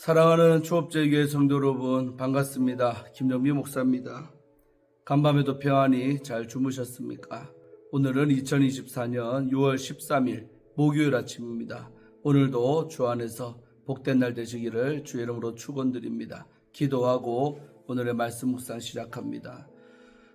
사랑하는 초업제교회 성도 여러분, 반갑습니다. 김정미 목사입니다. 간밤에도 평안히 잘 주무셨습니까? 오늘은 2024년 6월 13일 목요일 아침입니다. 오늘도 주 안에서 복된 날 되시기를 주의 이름으로 축원드립니다. 기도하고 오늘의 말씀 묵상 시작합니다.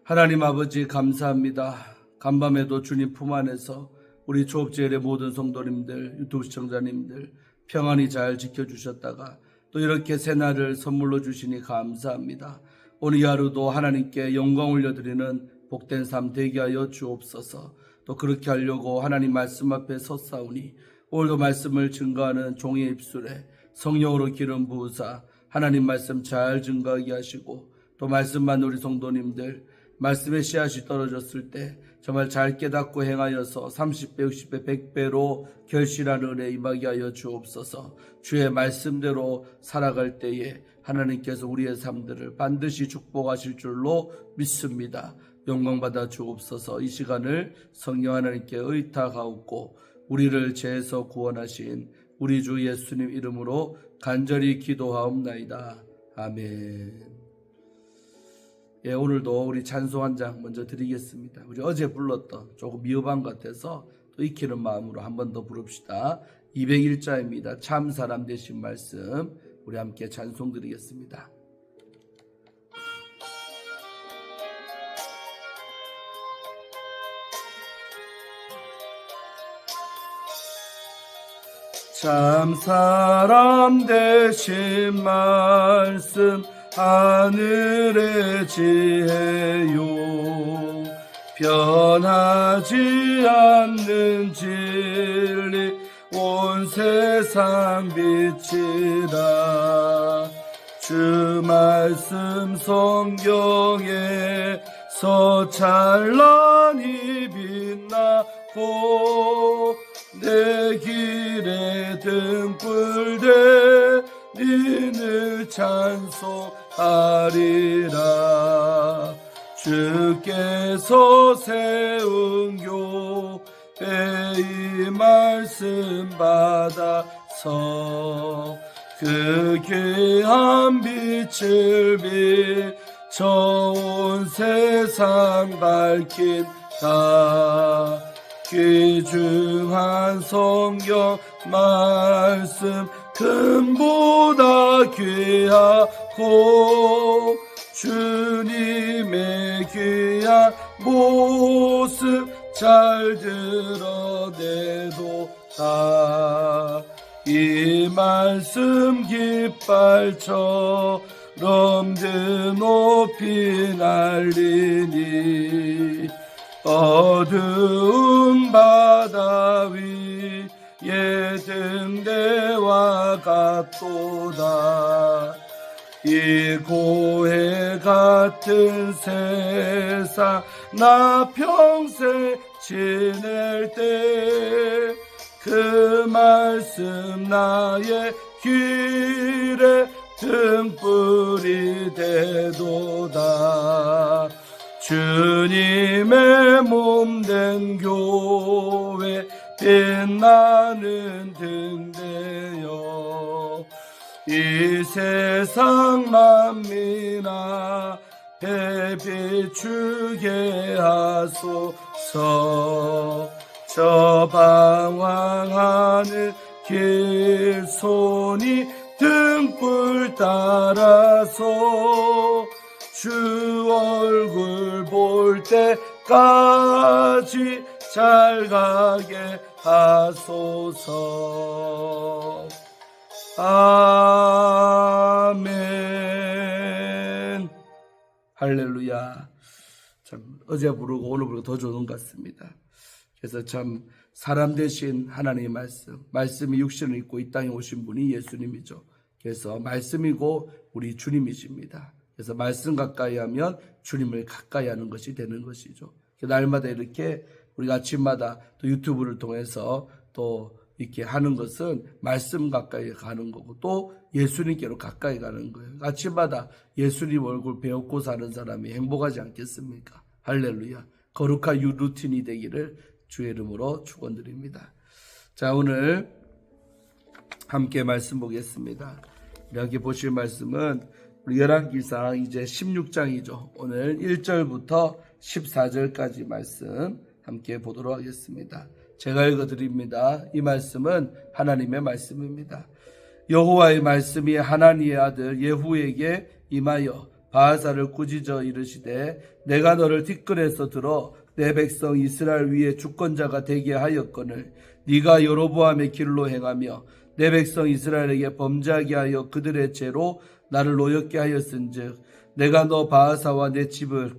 하나님 아버지 감사합니다. 간밤에도 주님 품 안에서 우리 초업제일의 모든 성도님들, 유튜브 시청자님들 평안히 잘 지켜주셨다가 또 이렇게 새날을 선물로 주시니 감사합니다. 오늘 하루도 하나님께 영광 올려드리는 복된 삶 되게 하여 주옵소서. 또 그렇게 하려고 하나님 말씀 앞에 섰사오니 오늘도 말씀을 증거하는 종의 입술에 성령으로 기름 부으사 하나님 말씀 잘 증거하게 하시고 또 말씀만 우리 성도님들 말씀의 씨앗이 떨어졌을 때 정말 잘 깨닫고 행하여서 30배, 60배, 100배로 결실하는 은혜 임하게 하여 주옵소서. 주의 말씀대로 살아갈 때에 하나님께서 우리의 삶들을 반드시 축복하실 줄로 믿습니다. 영광받아 주옵소서. 이 시간을 성령 하나님께 의탁하옵고 우리를 죄에서 구원하신 우리 주 예수님 이름으로 간절히 기도하옵나이다. 아멘. 예, 오늘도 우리 찬송 한 장 먼저 드리겠습니다. 우리 어제 불렀던 조금 미흡한 것 같아서 또 익히는 마음으로 한 번 더 부릅시다. 201자입니다. 참 사람 되신 말씀 우리 함께 찬송 드리겠습니다. 참 사람 되신 말씀 하늘의 지혜요 변하지 않는 진리 온 세상 빛이라 주 말씀 성경에서 찬란히 빛나고 내 길에 등불 되리늘 찬송하리라 주께서 세운 교회의 말씀 받아서 그 귀한 빛을 비춰 온 세상 밝힌다 귀중한 성경 말씀 금보다 귀하고 주님의 귀한 모습 잘 드러내도다 이 말씀 깃발처럼 드높이 날리니 어두운 바다 위에 등대와 같도다 이 고해 같은 세상 나 평생 지낼 때 그 말씀 나의 길에 등불이 되도다 주님의 몸된 교회 빛나는 등대여 이 세상 만민 앞에 비추게 하소서 저 방황하는 길손이 등불 따라서 주 얼굴 볼 때까지 잘 가게 하소서. 아멘. 할렐루야. 참 어제 부르고 오늘 부르고 더 좋은 것 같습니다. 그래서 참 사람 되신 하나님의 말씀이 육신을 입고 이 땅에 오신 분이 예수님이죠. 그래서 말씀이고 우리 주님이십니다. 그래서 말씀 가까이 하면 주님을 가까이 하는 것이 되는 것이죠. 날마다 이렇게 우리가 아침마다 또 유튜브를 통해서 또 이렇게 하는 것은 말씀 가까이 가는 거고 또 예수님께로 가까이 가는 거예요. 아침마다 예수님 얼굴 배우고 사는 사람이 행복하지 않겠습니까? 할렐루야. 거룩한 루틴이 되기를 주의 이름으로 축원드립니다. 자, 오늘 함께 말씀 보겠습니다. 여기 보실 말씀은 우리 열왕기상 이제 16장이죠. 오늘 1절부터 14절까지 말씀 함께 보도록 하겠습니다. 제가 읽어드립니다. 이 말씀은 하나님의 말씀입니다. 여호와의 말씀이 하나니의 아들 예후에게 임하여 바하사를 꾸짖어 이르시되 내가 너를 티끌에서 들어 내 백성 이스라엘 위에 주권자가 되게 하였거늘 네가 여로보암의 길로 행하며 내 백성 이스라엘에게 범죄하게 하여 그들의 죄로 나를 노엽게 하였은즉 내가 너 바하사와 내 집을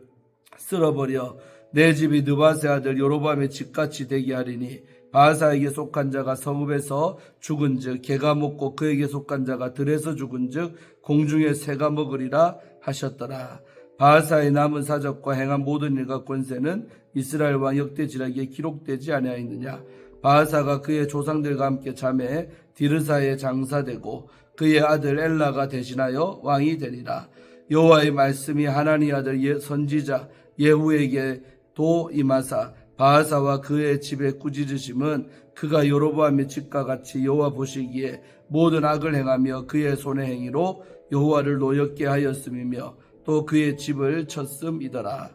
쓸어버려 내 집이 느바세 아들 여로보암의 집같이 되게 하리니 바하사에게 속한 자가 성읍에서 죽은즉 개가 먹고 그에게 속한 자가 들에서 죽은즉 공중의 새가 먹으리라 하셨더라. 바하사의 남은 사적과 행한 모든 일과 권세는 이스라엘 왕 역대지략에 기록되지 아니하였느냐. 바하사가 그의 조상들과 함께 잠에 디르사에 장사되고 그의 아들 엘라가 대신하여 왕이 되니라. 여호와의 말씀이 하나니 아들 선지자 예후에게도 임하사 바하사와 그의 집에 꾸짖으심은 그가 여로보암의 집과 같이 여호와 보시기에 모든 악을 행하며 그의 손의 행위로 여호와를 노엽게 하였음이며 또 그의 집을 쳤음이더라.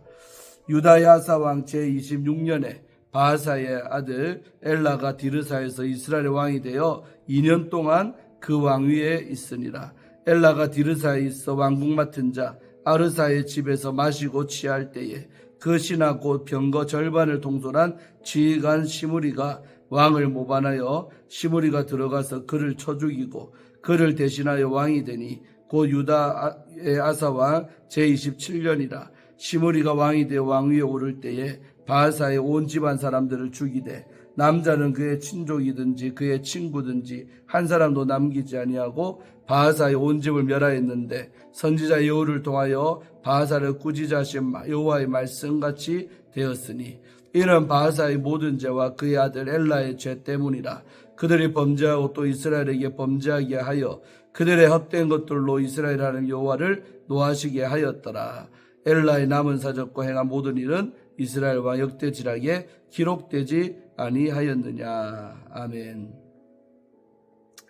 유다의 아사 왕 제26년에 바하사의 아들 엘라가 디르사에서 이스라엘 왕이 되어 2년 동안 그 왕위에 있으니라. 엘라가 디르사에 있어 왕국 맡은 자 아르사의 집에서 마시고 취할 때에 그 신하 곧 병거 절반을 통솔한 지휘관 시므리가 왕을 모반하여 시므리가 들어가서 그를 쳐 죽이고 그를 대신하여 왕이 되니 곧 유다의 아사왕 제27년이라. 시므리가 왕이 되어 왕위에 오를 때에 바하사의 온 집안 사람들을 죽이되 남자는 그의 친족이든지 그의 친구든지 한 사람도 남기지 아니하고 바하사의 온 집을 멸하였는데 선지자 예후를 통하여 바하사를 꾸짖어 하신 여호와의 말씀같이 되었으니 이는 바하사의 모든 죄와 그의 아들 엘라의 죄 때문이라. 그들이 범죄하고 또 이스라엘에게 범죄하게 하여 그들의 헛된 것들로 이스라엘 하나님 여호와를 노하시게 하였더라. 엘라의 남은 사적과 행한 모든 일은 이스라엘 왕 역대지략에 기록되지 아니하였느냐. 아멘.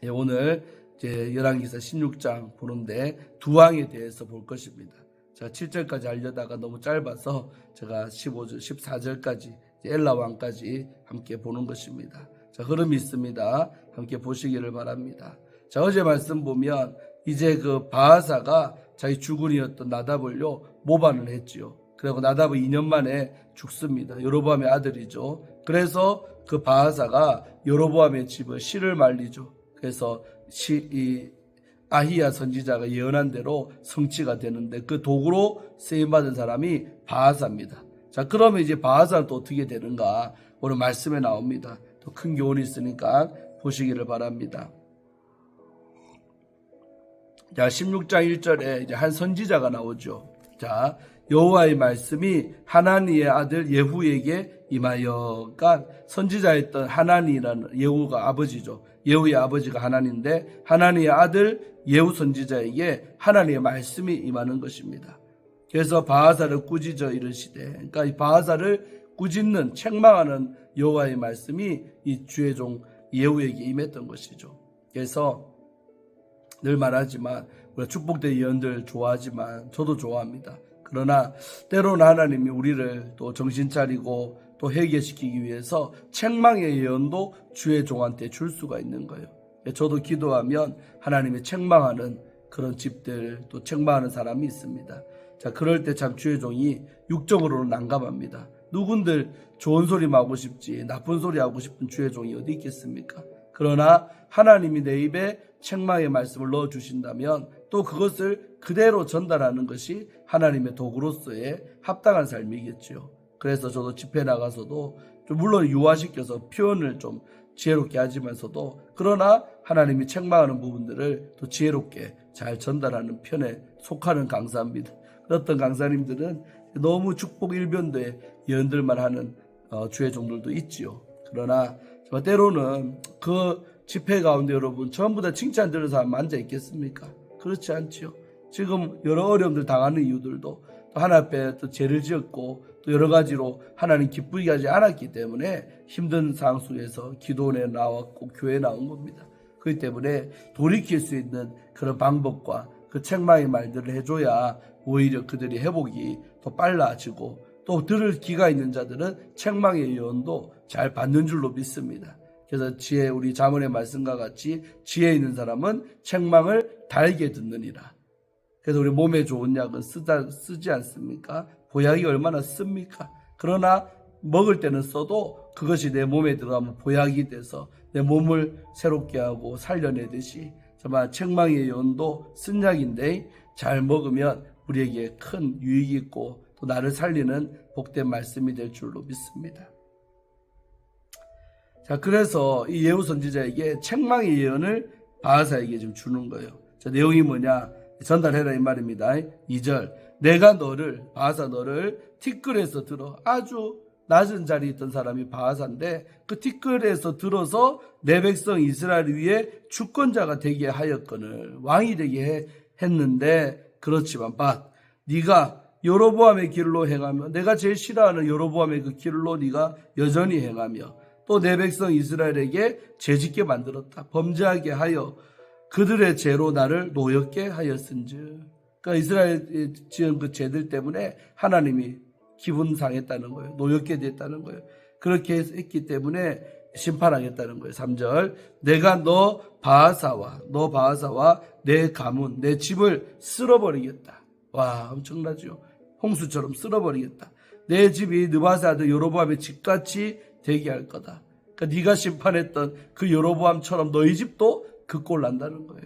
예, 오늘 이제 열왕기사 16장 보는데 두 왕에 대해서 볼 것입니다. 제가 7절까지 하려다가 너무 짧아서 제가 15절, 14절까지 엘라 왕까지 함께 보는 것입니다. 자, 흐름이 있습니다. 함께 보시기를 바랍니다. 자, 어제 말씀 보면 이제 그 바하사가 자기 주군이었던 나답을요 모반을 했지요. 그리고 나답은 2년 만에 죽습니다. 여로보암의 아들이죠. 그래서 그 바하사가 여로보암의 집을 씨를 말리죠. 그래서 아히야 선지자가 예언한 대로 성취가 되는데 그 도구로 쓰임받은 사람이 바하사입니다. 자, 그러면 이제 바하사는 또 어떻게 되는가? 오늘 말씀에 나옵니다. 또 큰 교훈이 있으니까 보시기를 바랍니다. 자, 16장 1절에 이제 한 선지자가 나오죠. 자, 여호와의 말씀이 하나니의 아들 예후에게 임하여. 그러니까 선지자였던 하나니라는 예후가 아버지죠. 예후의 아버지가 하나니인데 하나니의 아들 예후 선지자에게 하나님의 말씀이 임하는 것입니다. 그래서 바하사를 꾸짖어 이르시되, 그러니까 이 바하사를 꾸짖는 책망하는 여호와의 말씀이 이 주의 종 예후에게 임했던 것이죠. 그래서 늘 말하지만 우리가 축복된 예언들 좋아하지만 저도 좋아합니다. 그러나 때로는 하나님이 우리를 또 정신 차리고 또 회개시키기 위해서 책망의 예언도 주의 종한테 줄 수가 있는 거예요. 저도 기도하면 하나님이 책망하는 그런 집들 또 책망하는 사람이 있습니다. 자, 그럴 때 참 주의 종이 육적으로는 난감합니다. 누군들 좋은 소리만 하고 싶지 나쁜 소리 하고 싶은 주의 종이 어디 있겠습니까? 그러나 하나님이 내 입에 책망의 말씀을 넣어주신다면 또 그것을 그대로 전달하는 것이 하나님의 도구로서의 합당한 삶이겠죠. 그래서 저도 집회 나가서도 좀 물론 유화시켜서 표현을 좀 지혜롭게 하지만서도 그러나 하나님이 책망하는 부분들을 또 지혜롭게 잘 전달하는 편에 속하는 강사입니다. 어떤 강사님들은 너무 축복 일변도의 예언들만 하는 주의 종들도 있지요. 그러나 때로는 그 집회 가운데 여러분 전부 다 칭찬 들어서 앉아 있겠습니까? 그렇지 않지요. 지금 여러 어려움들 당하는 이유들도 또 하나님 앞에 또 죄를 지었고 또 여러 가지로 하나님 기쁘게 하지 않았기 때문에 힘든 상황 속에서 기도원에 나왔고 교회에 나온 겁니다. 그렇기 때문에 돌이킬 수 있는 그런 방법과 그 책망의 말들을 해줘야 오히려 그들이 회복이 더 빨라지고 또 들을 귀가 있는 자들은 책망의 예언도 잘 받는 줄로 믿습니다. 그래서 우리 자문의 말씀과 같이 지혜 있는 사람은 책망을 달게 듣느니라. 그래서 우리 몸에 좋은 약은 쓰지 않습니까? 보약이 얼마나 씁니까? 그러나 먹을 때는 써도 그것이 내 몸에 들어가면 보약이 돼서 내 몸을 새롭게 하고 살려내듯이 정말 책망의 예언도 쓴 약인데 잘 먹으면 우리에게 큰 유익이 있고 또 나를 살리는 복된 말씀이 될 줄로 믿습니다. 자, 그래서 이 예후 선지자에게 책망의 예언을 바하사에게 좀 주는 거예요. 자, 내용이 뭐냐? 전달해라 이 말입니다. 2절 내가 바하사 너를 티끌에서 들어. 아주 낮은 자리에 있던 사람이 바하사인데 그 티끌에서 들어서 내 백성 이스라엘 위에 주권자가 되게 하였거늘 왕이 되게 했는데 그렇지만 네가 여로보암의 길로 행하며 내가 제일 싫어하는 여로보암의 그 길로 네가 여전히 행하며 또 내 백성 이스라엘에게 죄짓게 만들었다. 범죄하게 하여 그들의 죄로 나를 노엽게 하였은즉. 그러니까 이스라엘 지은 그 죄들 때문에 하나님이 기분 상했다는 거예요. 노엽게 됐다는 거예요. 그렇게 했기 때문에 심판하겠다는 거예요. 3절 내가 너 바하사와 내 가문 내 집을 쓸어버리겠다. 와, 엄청나죠. 홍수처럼 쓸어버리겠다. 내 집이 느바세 아들 여로보암의 집같이 되게 할 거다. 그러니까 네가 심판했던 그 여로보암처럼 너희 집도 그 꼴 난다는 거예요.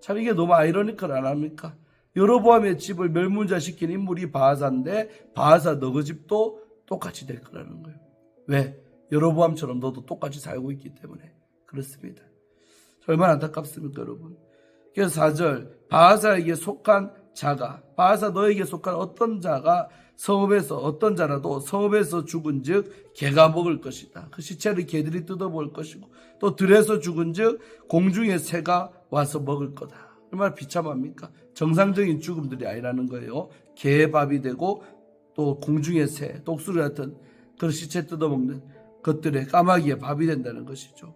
참 이게 너무 아이러니컬 안 합니까? 여로보암의 집을 멸문자시킨 인물이 바하사인데 바하사 너희 집도 똑같이 될 거라는 거예요. 왜? 여로보암처럼 너도 똑같이 살고 있기 때문에 그렇습니다. 얼마나 안타깝습니까 여러분. 그래서 4절 바하사에게 속한 자가 바하사 너에게 속한 어떤 자가 어떤 자라도 성읍에서 죽은 즉 개가 먹을 것이다. 그 시체를 개들이 뜯어볼 것이고 또 들에서 죽은 즉 공중의 새가 와서 먹을 거다. 얼마나 비참합니까? 정상적인 죽음들이 아니라는 거예요. 개의 밥이 되고 또 공중의 새, 독수리 같은 그런 시체 뜯어먹는 것들의 까마귀의 밥이 된다는 것이죠.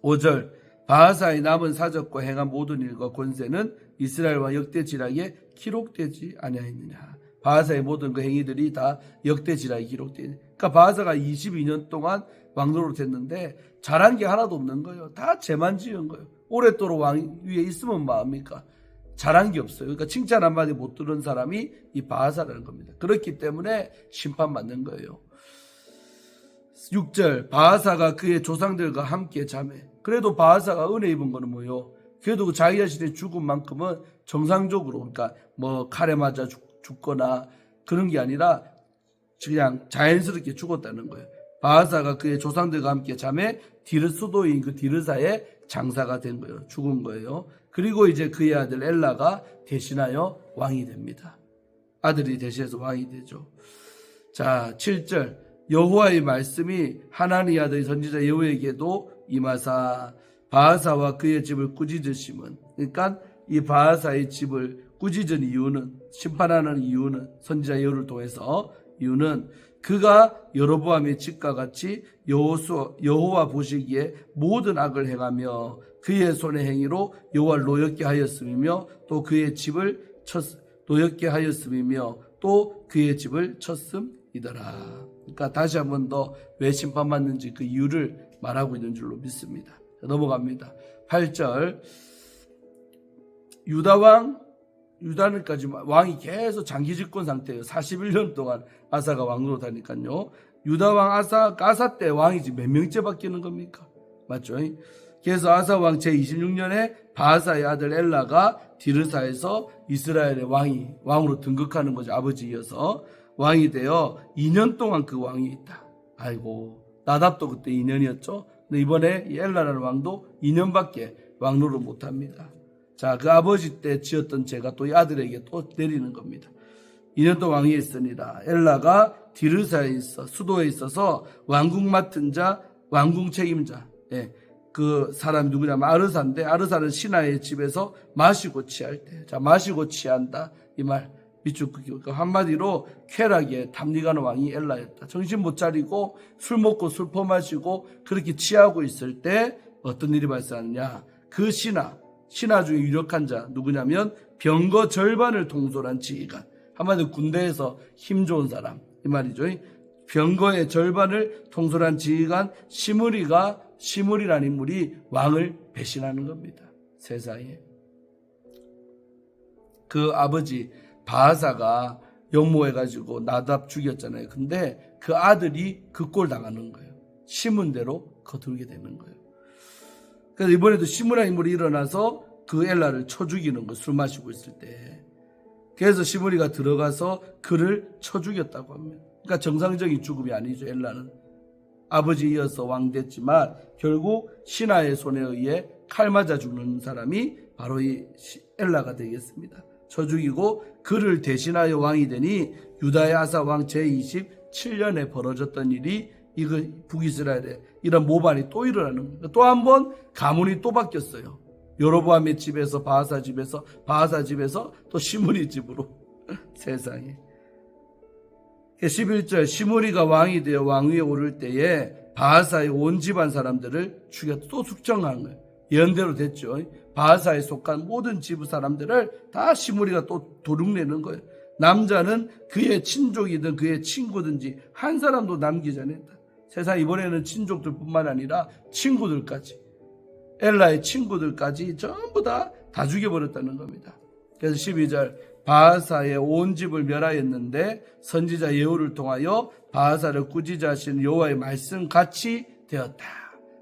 5절 바하사의 남은 사적과 행한 모든 일과 권세는 이스라엘과 역대 지략에 기록되지 아니하였느냐. 바하사의 모든 그 행위들이 다 역대 지략에 기록되어 있는. 그러니까 바하사가 22년 동안 왕노릇 했는데 잘한 게 하나도 없는 거예요. 다 죄만 지은 거예요. 오랫도록 왕 위에 있으면 뭐합니까? 잘한 게 없어요. 그러니까 칭찬 한마디 못 들은 사람이 이 바하사라는 겁니다. 그렇기 때문에 심판받는 거예요. 6절 바하사가 그의 조상들과 함께 자매. 그래도 바하사가 은혜 입은 거는 뭐예요? 그래도 자기 자신의 죽은 만큼은 정상적으로 그러니까 뭐 칼에 맞아 죽거나 그런 게 아니라 그냥 자연스럽게 죽었다는 거예요. 바하사가 그의 조상들과 함께 자매 수도인 그 디르사의 장사가 된 거예요. 죽은 거예요. 그리고 이제 그의 아들 엘라가 대신하여 왕이 됩니다. 아들이 대신해서 왕이 되죠. 자, 7절 여호와의 말씀이 하나니 아들 선지자 여호에게도 임하사 바하사와 그의 집을 꾸짖으심은 그러니까 이 바하사의 집을 꾸짖은 이유는 심판하는 이유는 선지자 여호를 통해서 이유는 그가 여로보암의 집과 같이 여호와 보시기에 모든 악을 행하며 그의 손의 행위로 여호와를 노엽게 하였음이며 또 그의 집을 노엽게 하였음이며 또 그의 집을 쳤음이더라. 그러니까 다시 한 번 더 왜 심판받는지 그 이유를 말하고 있는 줄로 믿습니다. 넘어갑니다. 8절 유다는까지 왕이 계속 장기 집권 상태예요. 41년 동안 아사가 왕노릇하니까요. 유다왕 아사 때 왕이 지금 몇 명째 바뀌는 겁니까? 맞죠? 그래서 아사 왕 제26년에 바하사의 아들 엘라가 디르사에서 이스라엘의 왕으로 등극하는 거죠. 아버지 이어서 왕이 되어 2년 동안 그 왕이 있다. 아이고 나답도 그때 2년이었죠. 근데 이번에 이 엘라라는 왕도 2년밖에 왕노릇 못합니다. 자, 그 아버지 때 지었던 죄가 또 이 아들에게 또 내리는 겁니다. 2년 동안 왕위에 있으니라. 엘라가 디르사에 수도에 있어서 왕궁 맡은 자, 왕궁 책임자. 그 사람 누구냐면 아르사인데 아르사는 신하의 집에서 마시고 취할 때. 자, 마시고 취한다. 이 말. 밑줄 긋기. 한마디로 쾌락에 탐닉하는 왕이 엘라였다. 정신 못 차리고 술 먹고 술 퍼마시고 그렇게 취하고 있을 때 어떤 일이 발생하느냐? 그 신하 중에 유력한 자 누구냐면 병거 절반을 통솔한 지휘관, 한마디로 군대에서 힘 좋은 사람 이 말이죠. 병거의 절반을 통솔한 지휘관 시므리라는 인물이 왕을 배신하는 겁니다. 세상에. 그 아버지 바하사가 역모해가지고 나답 죽였잖아요. 근데 그 아들이 그 꼴 당하는 거예요. 심은 대로 거두게 되는 거예요. 그래서 이번에도 시므라 인물이 일어나서 그 엘라를 쳐 죽이는 거, 술 마시고 있을 때. 그래서 시므리가 들어가서 그를 쳐 죽였다고 합니다. 그러니까 정상적인 죽음이 아니죠. 엘라는 아버지 이어서 왕 됐지만 결국 신하의 손에 의해 칼 맞아 죽는 사람이 바로 이 엘라가 되겠습니다. 쳐 죽이고 그를 대신하여 왕이 되니 유다의 아사 왕 제27년에 벌어졌던 일이 이거 북이스라엘에 이런 모반이 또 일어나는 겁니다. 또 한 번 가문이 또 바뀌었어요. 여로보암의 집에서 바하사 집에서 또 시므리 집으로 세상에. 11절 시므리가 왕이 되어 왕위에 오를 때에 바하사의 온 집안 사람들을 죽여 또 숙청한 거예요. 예언대로 됐죠. 바하사에 속한 모든 지부 사람들을 다 시므리가 또 도륙내는 거예요. 남자는 그의 친족이든 그의 친구든지 한 사람도 남기지 않았다. 세상 이번에는 친족들뿐만 아니라 친구들까지, 엘라의 친구들까지 전부 다 죽여버렸다는 겁니다. 그래서 12절 바하사의 온 집을 멸하였는데 선지자 예후를 통하여 바하사를 꾸짖어 하신 여호와의 말씀같이 되었다.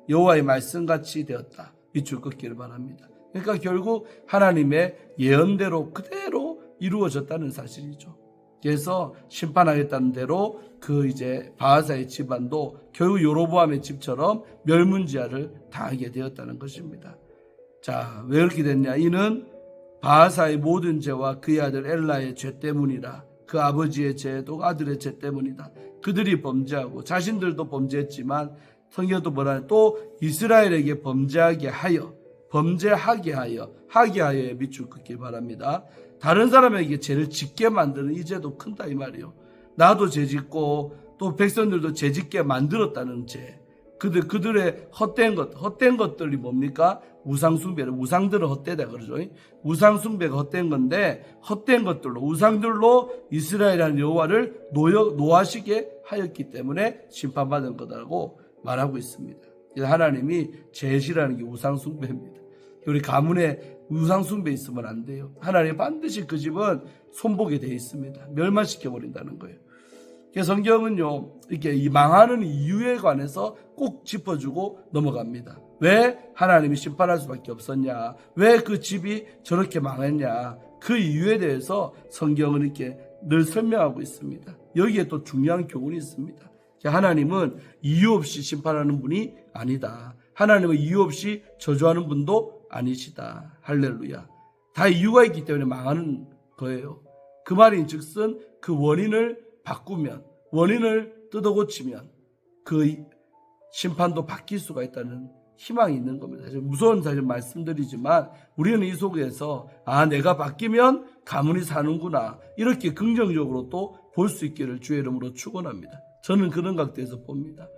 여호와의 말씀같이 되었다. 밑줄 긋기를 바랍니다. 그러니까 결국 하나님의 예언대로 그대로 이루어졌다는 사실이죠. 그래서 심판하겠다는 대로 그 이제 바하사의 집안도 결국 여로보암의 집처럼 멸문지하를 당하게 되었다는 것입니다. 자, 왜 그렇게 됐냐? 이는 바하사의 모든 죄와 그의 아들 엘라의 죄 때문이라. 그 아버지의 죄도 아들의 죄 때문이다. 그들이 범죄하고 자신들도 범죄했지만 성경도 뭐라 또 이스라엘에게 범죄하게 하여에 밑줄 긋길 바랍니다. 다른 사람에게 죄를 짓게 만드는 이 죄도 큰다 이 말이에요. 나도 죄 짓고 또 백성들도 죄 짓게 만들었다는 죄. 그들의 헛된 것들이 뭡니까? 우상숭배를, 우상들은 헛되다 그러죠. 우상숭배가 헛된 건데 헛된 것들로, 우상들로 이스라엘이라는 여호와를 노하시게 하였기 때문에 심판받은 거다라고 말하고 있습니다. 하나님이 죄 싫어하는 게 우상숭배입니다. 우리 가문에 우상숭배 있으면 안 돼요. 하나님 반드시 그 집은 손보게 돼 있습니다. 멸망시켜버린다는 거예요. 성경은요, 이렇게 이 망하는 이유에 관해서 꼭 짚어주고 넘어갑니다. 왜 하나님이 심판할 수밖에 없었냐? 왜 그 집이 저렇게 망했냐? 그 이유에 대해서 성경은 이렇게 늘 설명하고 있습니다. 여기에 또 중요한 교훈이 있습니다. 하나님은 이유 없이 심판하는 분이 아니다. 하나님은 이유 없이 저주하는 분도 아니시다. 할렐루야. 다 이유가 있기 때문에 망하는 거예요. 그 말인즉슨 그 원인을 바꾸면, 원인을 뜯어고치면 그 심판도 바뀔 수가 있다는 희망이 있는 겁니다. 무서운 사실 말씀드리지만 우리는 이 속에서 내가 바뀌면 가문이 사는구나 이렇게 긍정적으로 또 볼 수 있기를 주의 이름으로 축원합니다. 저는 그런 각도에서 봅니다.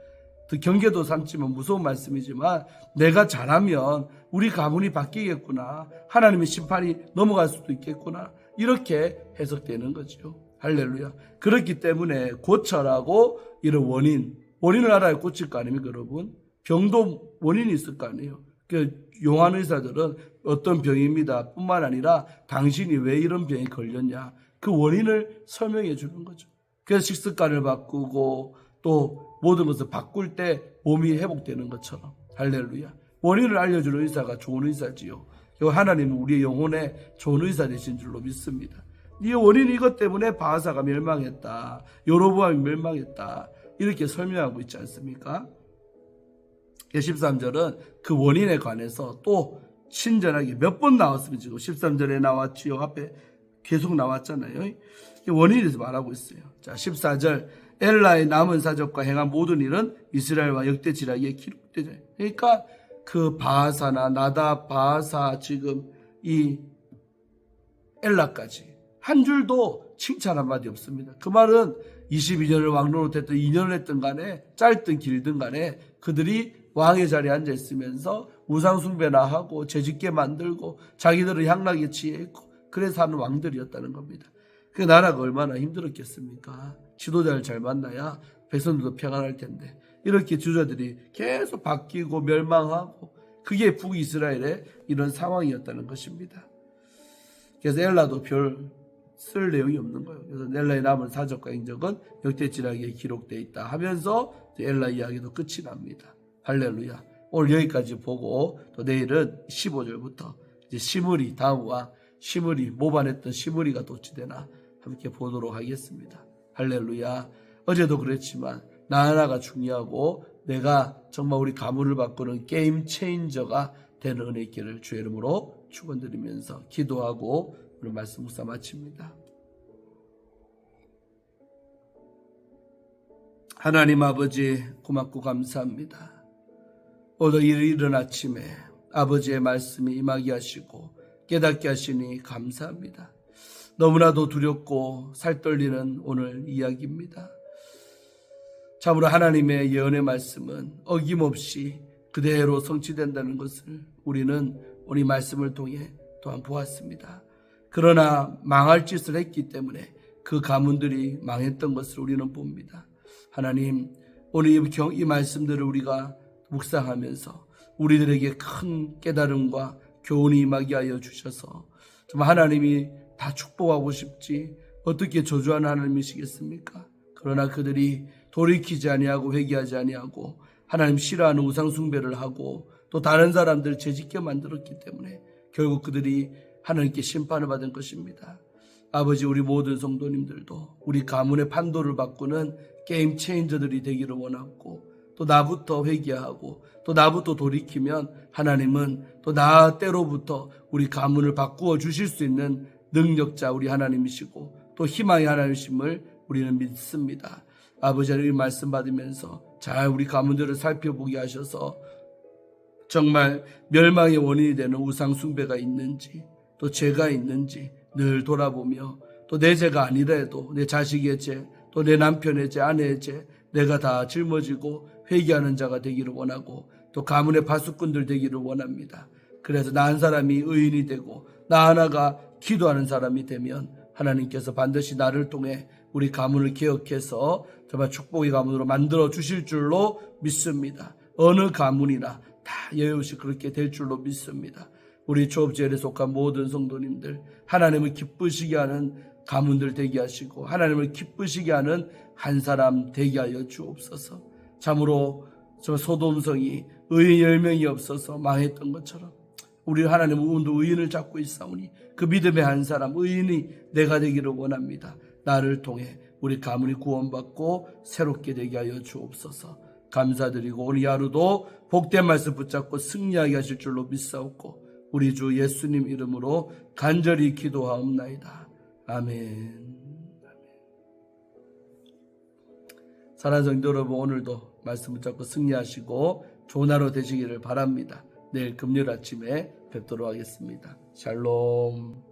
경계도 삼지만 무서운 말씀이지만 내가 잘하면 우리 가문이 바뀌겠구나. 하나님의 심판이 넘어갈 수도 있겠구나. 이렇게 해석되는 거죠. 할렐루야. 그렇기 때문에 고쳐라고 이런 원인을 알아야 고칠 거 아닙니까 여러분? 병도 원인이 있을 거 아니에요. 용한 의사들은 어떤 병입니다 뿐만 아니라 당신이 왜 이런 병에 걸렸냐 그 원인을 설명해 주는 거죠. 그래서 식습관을 바꾸고 또 모든 것을 바꿀 때 몸이 회복되는 것처럼 할렐루야. 원인을 알려주는 의사가 좋은 의사지요. 하나님은 우리의 영혼에 좋은 의사 되신 줄로 믿습니다. 이 원인이 이것 때문에 바하사가 멸망했다. 여로보암이 멸망했다. 이렇게 설명하고 있지 않습니까? 13절은 그 원인에 관해서 또 친절하게 몇 번 나왔으면 지금 13절에 나왔지요. 앞에 계속 나왔잖아요. 원인에 대해서 말하고 있어요. 자, 14절 엘라의 남은 사적과 행한 모든 일은 이스라엘과 역대지략에 기록되죠. 그러니까 그 바하사나 나답, 바하사 지금 이 엘라까지 한 줄도 칭찬 한마디 없습니다. 그 말은 22년을 왕노릇 했든 2년을 했든 간에 짧든 길든 간에 그들이 왕의 자리에 앉아 있으면서 우상숭배나 하고 죄짓게 만들고 자기들은 향락에 취해 있고 그래서 하는 왕들이었다는 겁니다. 그 나라가 얼마나 힘들었겠습니까? 지도자를 잘 만나야 백성들도 평안할 텐데 이렇게 주자들이 계속 바뀌고 멸망하고 그게 북이스라엘의 이런 상황이었다는 것입니다. 그래서 엘라도 별 쓸 내용이 없는 거예요. 그래서 엘라의 남은 사적과 행적은 역대지략에 기록되어 있다 하면서 엘라 이야기도 끝이 납니다. 할렐루야. 오늘 여기까지 보고 또 내일은 15절부터 이제 시므리 다음과 시므리 모반했던 시므리가 도취되나 함께 보도록 하겠습니다. 할렐루야. 어제도 그랬지만 나 하나가 중요하고 내가 정말 우리 가문을 바꾸는 게임 체인저가 되는 은혜 있기를 주의 이름으로 축원드리면서 기도하고 오늘 말씀 묵사 마칩니다. 하나님 아버지 고맙고 감사합니다. 오늘 이른 아침에 아버지의 말씀이 임하게 하시고 깨닫게 하시니 감사합니다. 너무나도 두렵고 살떨리는 오늘 이야기입니다. 참으로 하나님의 예언의 말씀은 어김없이 그대로 성취된다는 것을 우리는 오늘 말씀을 통해 또한 보았습니다. 그러나 망할 짓을 했기 때문에 그 가문들이 망했던 것을 우리는 봅니다. 하나님, 오늘 이 말씀들을 우리가 묵상하면서 우리들에게 큰 깨달음과 교훈이 임하게 하여 주셔서 정말 하나님이 다 축복하고 싶지 어떻게 저주하는 하나님이시겠습니까? 그러나 그들이 돌이키지 아니하고 회개하지 아니하고 하나님 싫어하는 우상 숭배를 하고 또 다른 사람들을 죄짓게 만들었기 때문에 결국 그들이 하나님께 심판을 받은 것입니다. 아버지, 우리 모든 성도님들도 우리 가문의 판도를 바꾸는 게임 체인저들이 되기를 원하고 또 나부터 회개하고 또 나부터 돌이키면 하나님은 또 나 때로부터 우리 가문을 바꾸어 주실 수 있는 능력자 우리 하나님이시고 또 희망의 하나님이심을 우리는 믿습니다. 아버지 하나님 말씀 받으면서 잘 우리 가문들을 살펴보게 하셔서 정말 멸망의 원인이 되는 우상 숭배가 있는지 또 죄가 있는지 늘 돌아보며 또 내 죄가 아니라도 내 자식의 죄 또 내 남편의 죄 아내의 죄 내가 다 짊어지고 회개하는 자가 되기를 원하고 또 가문의 파수꾼들 되기를 원합니다. 그래서 나 한 사람이 의인이 되고 나 하나가 기도하는 사람이 되면 하나님께서 반드시 나를 통해 우리 가문을 개혁해서 정말 축복의 가문으로 만들어 주실 줄로 믿습니다. 어느 가문이나 다 여여없이 그렇게 될 줄로 믿습니다. 우리 조업제에 속한 모든 성도님들 하나님을 기쁘시게 하는 가문들 되게 하시고 하나님을 기쁘시게 하는 한 사람 되게 하여 주옵소서. 참으로 저 소돔성이 의인 10명이 없어서 망했던 것처럼 우리 하나님은 오늘도 의인을 잡고 있사오니 그 믿음의 한 사람 의인이 내가 되기를 원합니다. 나를 통해 우리 가문이 구원받고 새롭게 되게 하여 주옵소서. 감사드리고 오늘 하루도 복된 말씀 붙잡고 승리하게 하실 줄로 믿사옵고 우리 주 예수님 이름으로 간절히 기도하옵나이다. 아멘. 사랑하는 성도 여러분, 오늘도 말씀 붙잡고 승리하시고 좋은 하루 되시기를 바랍니다. 내일 금요일 아침에 뵙도록 하겠습니다. 샬롬.